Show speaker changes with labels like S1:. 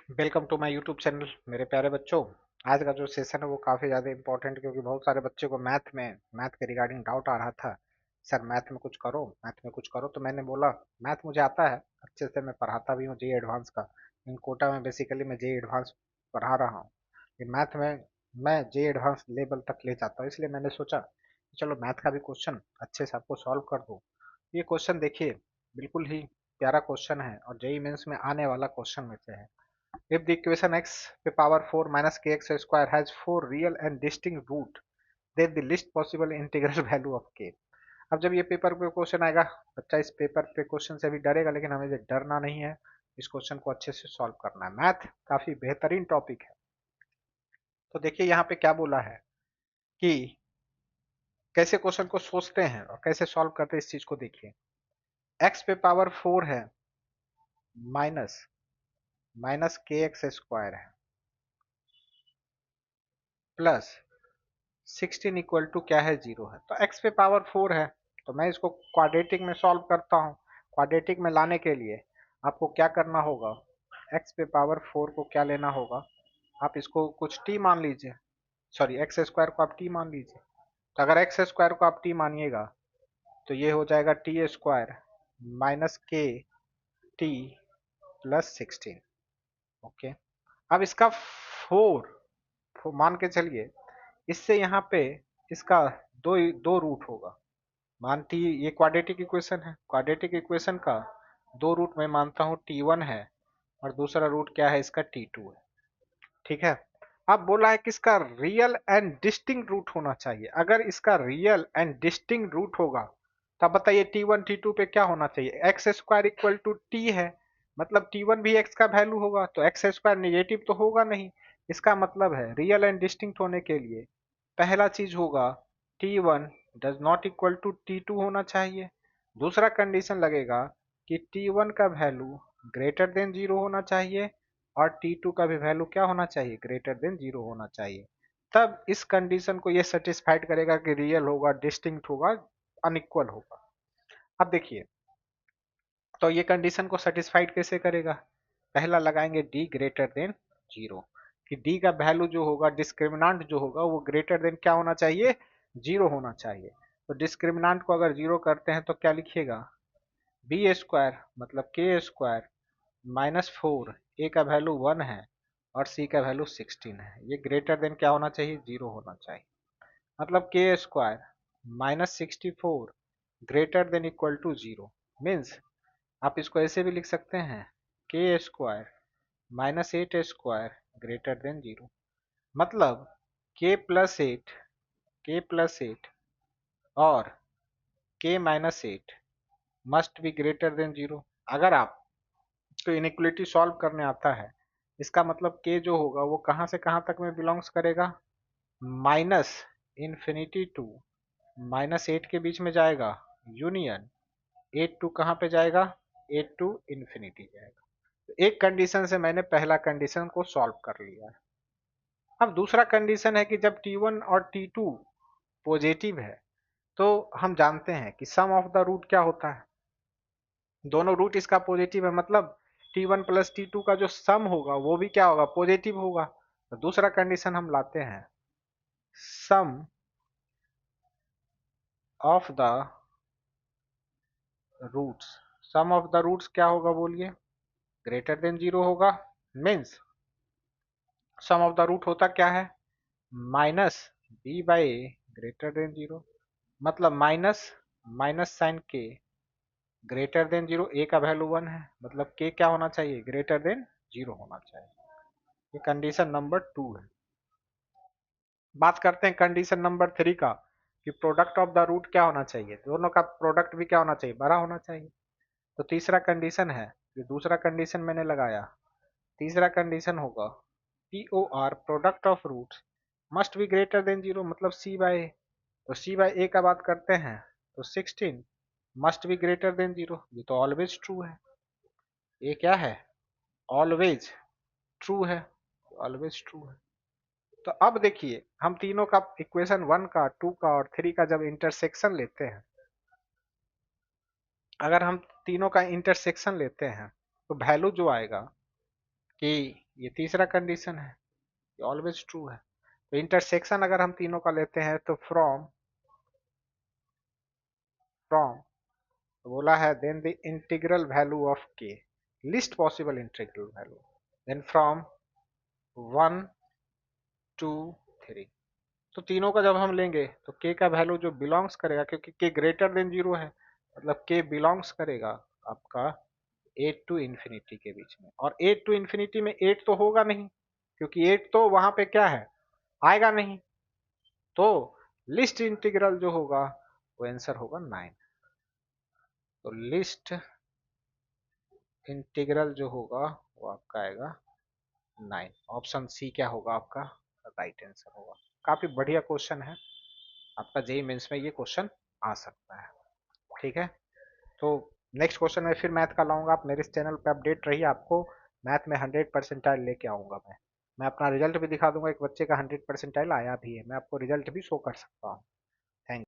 S1: Welcome to my YouTube channel मेरे प्यारे बच्चों। आज का जो सेशन है वो काफ़ी ज़्यादा इंपॉर्टेंट, क्योंकि बहुत सारे बच्चों को मैथ के रिगार्डिंग डाउट आ रहा था। सर मैथ में कुछ करो। तो मैंने बोला मैथ मुझे आता है अच्छे से, मैं पढ़ाता भी हूँ जे एडवांस का। इन कोटा में बेसिकली मैं जे एडवांस पढ़ा रहा हूँ। ये मैथ में मैं जे एडवांस लेवल तक ले जाता हूँ, इसलिए मैंने सोचा कि चलो मैथ का भी क्वेश्चन अच्छे से आपको सॉल्व कर दूँ। ये क्वेश्चन देखिए, बिल्कुल ही प्यारा क्वेश्चन है और जेई मेंस में आने वाला क्वेश्चन में से है। If the equation x to power 4 minus kx square has four real and distinct root, then the least possible integral value of k। अब जब ये पेपर पे क्वेश्चन आएगा, बच्चा इस पेपर पे क्वेश्चन से भी डरेगा, लेकिन हमें डरना नहीं है। इस क्वेश्चन को अच्छे से सॉल्व करना है। मैथ काफी बेहतरीन टॉपिक है। तो देखिए यहाँ पे क्या बोला है कि कैसे क्वेश्चन को सोचते हैं और कैसे सॉल्व करते हैं, इस चीज को देखिए। x पे पावर 4 है, माइनस माइनस के एक्स स्क्वायर है, प्लस 16 इक्वल टू क्या है, 0 है। तो x पे पावर 4 है, तो मैं इसको क्वाड्रेटिक में सॉल्व करता हूँ। क्वाड्रेटिक में लाने के लिए आपको क्या करना होगा, x पे पावर 4 को क्या लेना होगा, आप इसको कुछ t मान लीजिए। सॉरी, एक्स स्क्वायर को आप t मान लीजिए। तो अगर एक्स स्क्वायर को आप t मानिएगा तो ये हो जाएगा टी स्क्वायर माइनस के टी प्लस 16। ओके, अब इसका 4 मान के चलिए। इससे यहाँ पे इसका दो दो रूट होगा। मान टी, ये क्वाड्रेटिक इक्वेशन है, क्वाड्रेटिक इक्वेशन का दो रूट मैं मानता हूँ टी1 है और दूसरा रूट क्या है इसका टी2 है। ठीक है। अब बोला है कि इसका रियल एंड डिस्टिंक्ट रूट होना चाहिए। अगर इसका रियल एंड डिस्टिंक्ट रूट होगा तब बताइए टी1 टी2 पे क्या होना चाहिए, x square equal to t है, मतलब टी1 भी एक्स का वैल्यू होगा, तो एक्स स्क्वायर निगेटिव तो होगा नहीं। इसका मतलब है रियल एंड डिस्टिंक्ट होने के लिए पहला चीज होगा T1 does not equal to T2 होना चाहिए। दूसरा कंडीशन लगेगा कि T1 का वैल्यू ग्रेटर देन 0 होना चाहिए और T2 का भी वैल्यू क्या होना चाहिए, ग्रेटर देन 0 होना चाहिए। तब इस कंडीशन को ये सेटिस्फाइड करेगा कि रियल होगा, डिस्टिंक्ट होगा, अनइक्वल होगा। अब देखिए, तो ये कंडीशन को सेटिस्फाइड कैसे करेगा, पहला लगाएंगे डी ग्रेटर देन 0, कि डी का वैल्यू जो होगा, डिस्क्रिमिनांट जो होगा वो ग्रेटर देन क्या होना चाहिए, 0 होना चाहिए। तो डिस्क्रिमिनांट को अगर 0 करते हैं तो क्या लिखिएगा, बी स्क्वायर मतलब के स्क्वायर माइनस 4, ए का वैल्यू 1 है और सी का वैल्यू 16 है, ये ग्रेटर देन क्या होना चाहिए, 0 होना चाहिए। मतलब k square minus 64 greater than equal to 0 means आप इसको ऐसे भी लिख सकते हैं, k square minus 8 square greater than 0। मतलब के प्लस एट और k minus 8 must be greater than 0। अगर आप तो इनइक्वलिटी सॉल्व करने आता है, इसका मतलब के जो होगा वो कहाँ से कहाँ तक में बिलोंग्स करेगा, माइनस इन्फिनिटी टू माइनस 8 के बीच में जाएगा, यूनियन 8 टू कहाँ पे जाएगा, 8 टू इन्फिनिटी जाएगा। तो एक कंडीशन से मैंने पहला कंडीशन को सॉल्व कर लिया है। अब दूसरा कंडीशन है कि जब T1 और T2 पॉजिटिव है तो हम जानते हैं कि सम ऑफ द रूट क्या होता है, दोनों रूट इसका पॉजिटिव है, मतलब T1 प्लस T2 का जो सम होगा वो भी क्या होगा, पॉजिटिव होगा। तो दूसरा कंडीशन हम लाते हैं, sum of the roots. Sum of the roots क्या होगा बोलिए, ग्रेटर देन 0 होगा। Means sum of the root होता क्या है, minus B by A greater than 0। मतलब माइनस माइनस साइन के ग्रेटर देन 0, ए का वैल्यू 1 है, मतलब के क्या होना चाहिए, ग्रेटर देन 0 होना चाहिए। ये कंडीशन नंबर 2 है। बात करते हैं कंडीशन नंबर 3 का, कि प्रोडक्ट ऑफ द रूट क्या होना चाहिए, दोनों का प्रोडक्ट भी क्या होना चाहिए, बड़ा होना चाहिए। तो तीसरा कंडीशन है, ये दूसरा कंडीशन मैंने लगाया, तीसरा कंडीशन होगा p o r product of roots must be greater than 0, मतलब सी बाय ए। तो सी बाय ए का बात करते हैं तो 16 मस्ट बी ग्रेटर देन 0, ये तो ऑलवेज ट्रू है। ये क्या है, ऑलवेज ट्रू है, ऑलवेज ट्रू है। तो अब देखिए, हम तीनों का इक्वेशन 1 का 2 का और 3 का जब इंटरसेक्शन लेते हैं, अगर हम तीनों का इंटरसेक्शन लेते हैं तो वैल्यू जो आएगा कि ये तीसरा कंडीशन है, ये ऑलवेज ट्रू है। तो इंटरसेक्शन अगर हम तीनों का लेते हैं तो फ्रॉम फ्रॉम तो बोला है then the integral value of k, least possible integral value, then from 1 2 3। तो तीनों का जब हम लेंगे तो के का वैल्यू जो बिलोंग्स करेगा, क्योंकि के ग्रेटर देन जीरो है, मतलब के बिलोंग्स करेगा आपका 8 टू इन्फिनिटी के बीच में। और 8 टू इन्फिनिटी में 8 तो होगा नहीं, क्योंकि 8 तो वहां पे क्या है, आएगा नहीं। तो लिस्ट इंटीग्रल जो होगा वो आंसर होगा 9। तो लिस्ट इंटीग्रल जो होगा वो आपका आएगा 9। ऑप्शन सी क्या होगा आपका राइट आंसर होगा। काफी बढ़िया क्वेश्चन है, आपका जेई मेंस में ये क्वेश्चन आ सकता है। ठीक है, तो नेक्स्ट क्वेश्चन में फिर मैथ का लाऊंगा। आप मेरे इस चैनल पे अपडेट रहिए, आपको मैथ में 100% लेके आऊंगा। मैं अपना रिजल्ट भी दिखा दूंगा, एक बच्चे का 100% आया भी है, मैं आपको रिजल्ट भी शो कर सकता हूँ।